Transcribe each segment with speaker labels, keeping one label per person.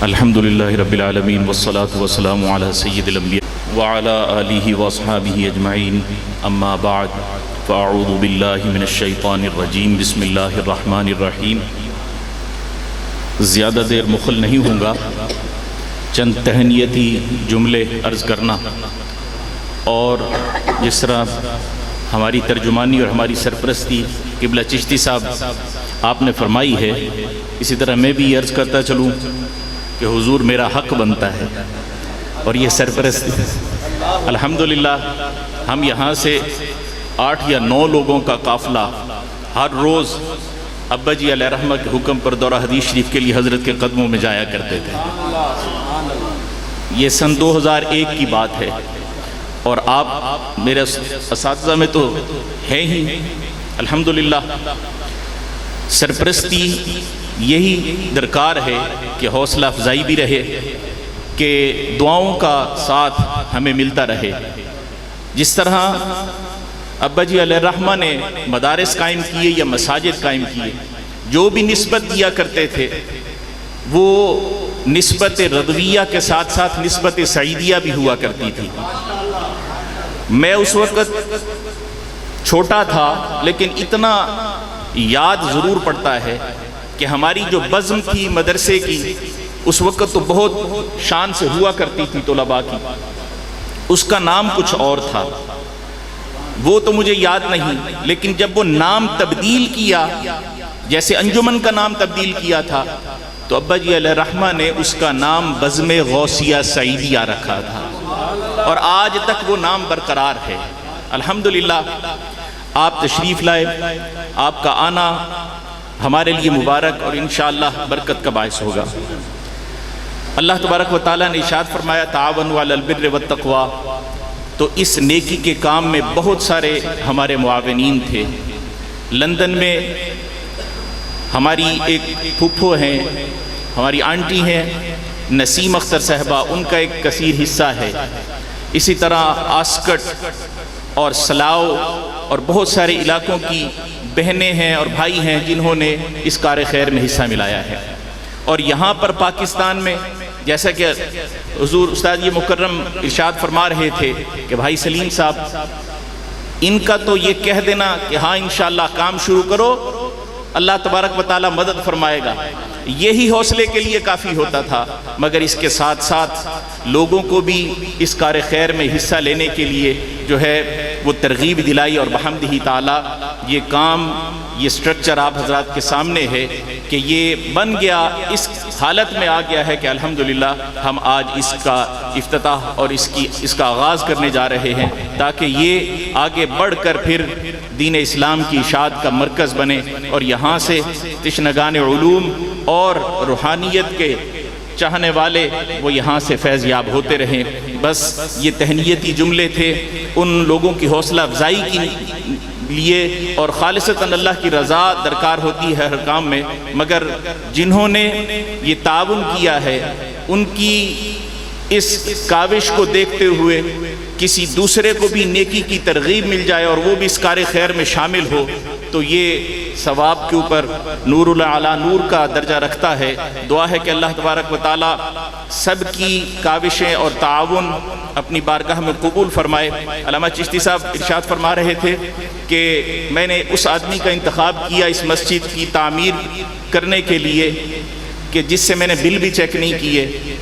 Speaker 1: الحمد للہ رب العالمین والصلاة والسلام علی سید الانبیاء وعلی آلہ واصحابہ اجمعین اما بعد فاعوذ باللہ من الشیطان الرجیم بسم اللہ الرحمن الرحیم۔ زیادہ دیر مخل نہیں ہوں گا، چند تہنیتی جملے عرض کرنا، اور جس طرح ہماری ترجمانی اور ہماری سرپرستی قبلہ چشتی صاحب آپ نے فرمائی ہے، اسی طرح میں بھی عرض کرتا چلوں کہ حضور میرا حق بنتا ہے اور یہ سرپرستی۔ الحمدللہ ہم یہاں سے 8 یا 9 لوگوں کا قافلہ ہر روز ابا جی علیہ رحمہ کے حکم پر دورہ حدیث شریف کے لیے حضرت کے قدموں میں جایا کرتے تھے۔ یہ سن 2001 کی بات ہے، اور آپ میرے اساتذہ میں تو ہیں ہی۔ الحمدللہ سرپرستی یہی درکار ہے کہ حوصلہ افزائی بھی رہے، کہ دعاؤں کا ساتھ ہمیں ملتا رہے۔ جس طرح ابا جی علیہ الرحمہ نے مدارس قائم کیے یا مساجد قائم کیے، جو بھی نسبت دیا کرتے تھے وہ نسبت رضویہ کے ساتھ ساتھ نسبت سعیدیہ بھی ہوا کرتی تھی۔ میں اس وقت چھوٹا تھا، لیکن اتنا یاد ضرور پڑتا ہے کہ ہماری جو بزم تھی مدرسے کی اس وقت تو بہت شان سے ہوا کرتی تھی طلباء کی، اس کا نام کچھ اور تھا، وہ تو مجھے یاد نہیں، لیکن جب وہ نام تبدیل کیا، جیسے انجمن کا نام تبدیل کیا تھا، تو ابا جی علیہ الرحمہ نے اس کا نام بزم غوثیہ سعیدیہ رکھا تھا، اور آج تک وہ نام برقرار ہے۔ الحمدللہ آپ تشریف لائے، آپ کا آنا ہمارے لیے مبارک اور انشاءاللہ برکت کا باعث ہوگا۔ اللہ تبارک و تعالیٰ نے ارشاد فرمایا تعاونوا علی البر والتقوی، تو اس نیکی کے کام میں بہت سارے ہمارے معاونین تھے۔ لندن میں ہماری ایک پھپھو ہیں، ہماری آنٹی ہیں نسیم اختر صاحبہ، ان کا ایک کثیر حصہ ہے۔ اسی طرح آسکٹ اور سلاؤ اور بہت سارے علاقوں کی بہنیں ہیں اور بھائی ہیں جنہوں نے اس کار خیر میں حصہ ملایا ہے۔ اور یہاں پر پاکستان میں جیسا کہ حضور استاد یہ مکرم ارشاد فرما رہے تھے کہ بھائی سلیم صاحب ان کا تو یہ کہہ دینا کہ ہاں انشاءاللہ کام شروع کرو، اللہ تبارک و تعالیٰ مدد فرمائے گا، یہی حوصلے کے لیے کافی ہوتا تھا، مگر اس کے ساتھ ساتھ لوگوں کو بھی اس کار خیر میں حصہ لینے کے لیے جو ہے وہ ترغیب دلائی، اور بحمدہ تعالیٰ یہ کام، یہ سٹرکچر آپ حضرات کے سامنے ہے کہ یہ بن گیا، اس حالت میں آ گیا ہے کہ الحمدللہ ہم آج اس کا افتتاح اور اس کا آغاز کرنے جا رہے ہیں، تاکہ یہ آگے بڑھ کر پھر دین اسلام کی اشاعت کا مرکز بنے، اور یہاں سے تشنگان علوم اور روحانیت کے چاہنے والے وہ یہاں سے فیض یاب ہوتے رہیں۔ بس یہ تہنیتی جملے تھے ان لوگوں کی حوصلہ افزائی کے لیے، اور خالصتاً اللہ کی رضا درکار ہوتی ہے ہر کام میں، مگر جنہوں نے یہ تعاون کیا ہے ان کی اس کاوش کو دیکھتے ہوئے کسی دوسرے کو بھی نیکی کی ترغیب مل جائے اور وہ بھی اس کار خیر میں شامل ہو، تو یہ ثواب کے اوپر نور علی نور کا درجہ رکھتا ہے۔ دعا ہے کہ اللہ تبارک و تعالیٰ سب کی کاوشیں اور تعاون اپنی بارگاہ میں قبول فرمائے۔ علامہ چشتی صاحب ارشاد فرما رہے تھے کہ میں نے اس آدمی کا انتخاب کیا اس مسجد کی تعمیر کرنے کے لیے کہ جس سے میں نے بل بھی چیک نہیں کیے،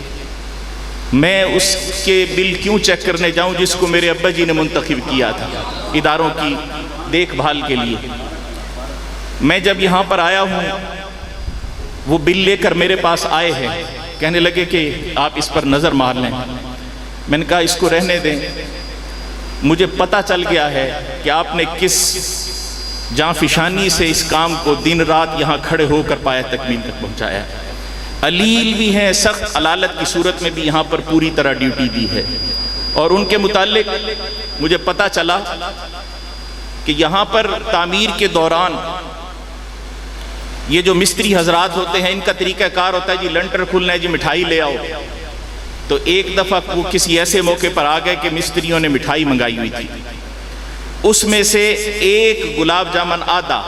Speaker 1: میں اس کے بل کیوں چیک کرنے جاؤں جس کو میرے ابا جی نے منتخب کیا تھا اداروں کی دیکھ بھال کے لیے۔ میں جب یہاں پر آیا ہوں وہ بل لے کر میرے پاس آئے ہیں، کہنے لگے کہ آپ اس پر نظر مار لیں۔ میں نے کہا اس کو رہنے دیں، مجھے پتہ چل گیا ہے کہ آپ نے کس جانفشانی سے اس کام کو دن رات یہاں کھڑے ہو کر پایا تکمیل تک پہنچایا ہے۔ علیل بھی ہیں، سخت علالت کی صورت میں بھی یہاں پر پوری طرح ڈیوٹی دی ہے، اور ان کے متعلق مجھے پتہ چلا کہ یہاں پر تعمیر کے دوران یہ جو مستری حضرات ہوتے ہیں ان کا طریقہ کار ہوتا ہے جی لنٹر کھلنا ہے جی مٹھائی لے آؤ، تو ایک دفعہ وہ کسی ایسے موقع پر آ گئے کہ مستریوں نے مٹھائی منگائی ہوئی تھی، اس میں سے ایک گلاب جامن آدھا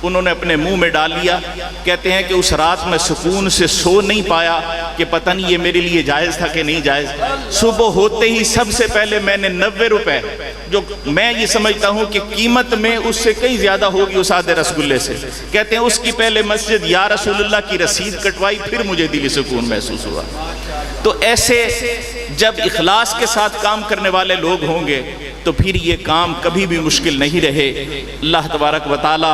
Speaker 1: انہوں نے اپنے منہ میں ڈال لیا. کہتے ہیں کہ اس رات میں سکون سے سو نہیں پایا کہ پتہ نہیں یہ میرے لیے جائز تھا کہ نہیں جائز. صبح ہوتے ہی سب سے پہلے میں نے 90 روپے, جو میں یہ سمجھتا ہوں کہ قیمت میں اس سے کئی زیادہ ہوگی اس آدھے رسگلے سے, کہتے ہیں اس کی پہلے مسجد یا رسول اللہ کی رسید کٹوائی, پھر مجھے دلی سکون محسوس ہوا. تو ایسے جب اخلاص کے ساتھ کام کرنے والے لوگ ہوں گے تو پھر یہ کام کبھی بھی مشکل نہیں رہے. اللہ تبارک و تعالی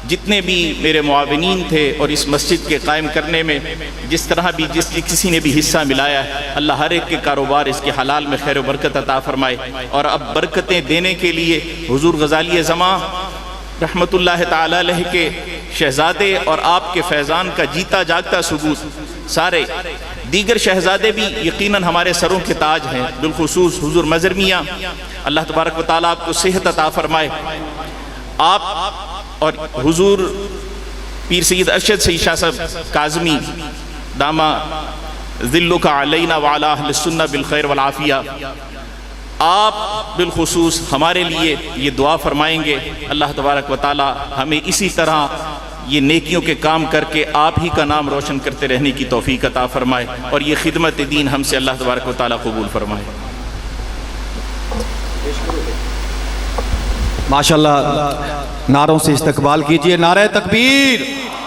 Speaker 1: جتنے بھی میرے معاونین تھے اور اس مسجد کے قائم کرنے میں جس طرح بھی کسی نے بھی حصہ ملایا ہے, اللہ ہر ایک کے کاروبار اس کے حلال میں خیر و برکت عطا فرمائے. اور اب برکتیں دینے کے لیے حضور غزالی زماں رحمت اللہ تعالی علیہ کے شہزادے اور آپ کے فیضان کا جیتا جاگتا ثبوت, سارے دیگر شہزادے بھی یقیناً ہمارے سروں کے تاج ہیں, بالخصوص حضور مظہر میاں, اللہ تبارک و تعالیٰ آپ کو صحت عطا فرمائے. آپ اور حضور پیر سید ارشد سید شاہ صاحب کاظمی داما ذلک علینا وعلی اہل السنہ بالخیر والعافیہ, آپ بالخصوص ہمارے لیے یہ دعا فرمائیں گے. اللہ تبارک و تعالی ہمیں اسی طرح یہ نیکیوں کے کام کر کے آپ ہی کا نام روشن کرتے رہنے کی توفیق عطا فرمائے, اور یہ خدمت دین ہم سے اللہ تبارک و تعالی قبول فرمائے.
Speaker 2: ماشاءاللہ نعروں سے استقبال کیجئے. نعرہ تکبیر,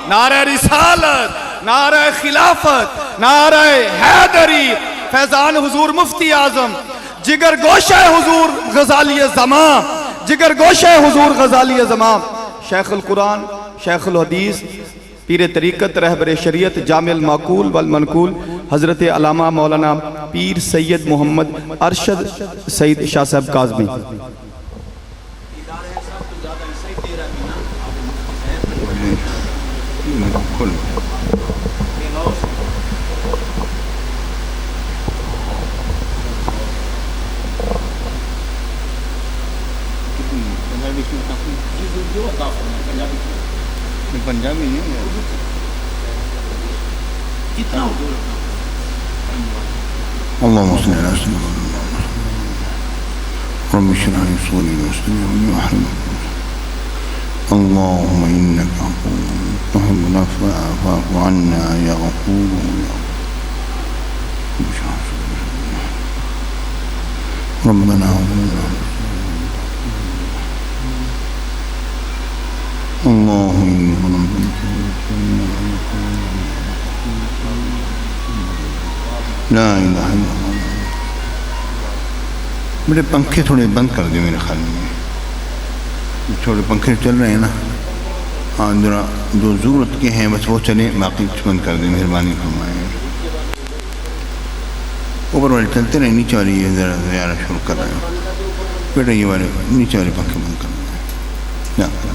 Speaker 2: نعرہ رسالت, نعرہ خلافت, نعرہ حیدری. فیضان حضور مفتی اعظم, جگر گوشہ حضور غزالی زماں, جگر گوشہ حضور غزالی زماں, شیخ القرآن, شیخ الحدیث, پیر طریقت, رہبر شریعت, جامع المعقول والمنقول, حضرت علامہ مولانا پیر سید محمد ارشد سید شاہ صاحب کاظمی.
Speaker 3: پنجابی نہیں اللهم صل على سيدنا محمد رب اشرح لي صدري ويسر لي امري اللهم انك عفو تحب العفو فاعف عنا يا غفور ربنا اللهم لا الہ الا اللہ. میرے پنکھے تھوڑے بند کر دیں, میرے خیال میں چھوٹے پنکھے چل رہے ہیں نا, ہاں ذرا جو ضرورت کے ہیں بس وہ چلیں, باقی بند کر دیں, مہربانی فرمائیں. اوپر والے چلتے رہے, نیچے والی یہ ذرا زیادہ شروع کر رہے ہیں, بیٹا یہ والے نیچے والے پنکھے بند کر رہے ہیں.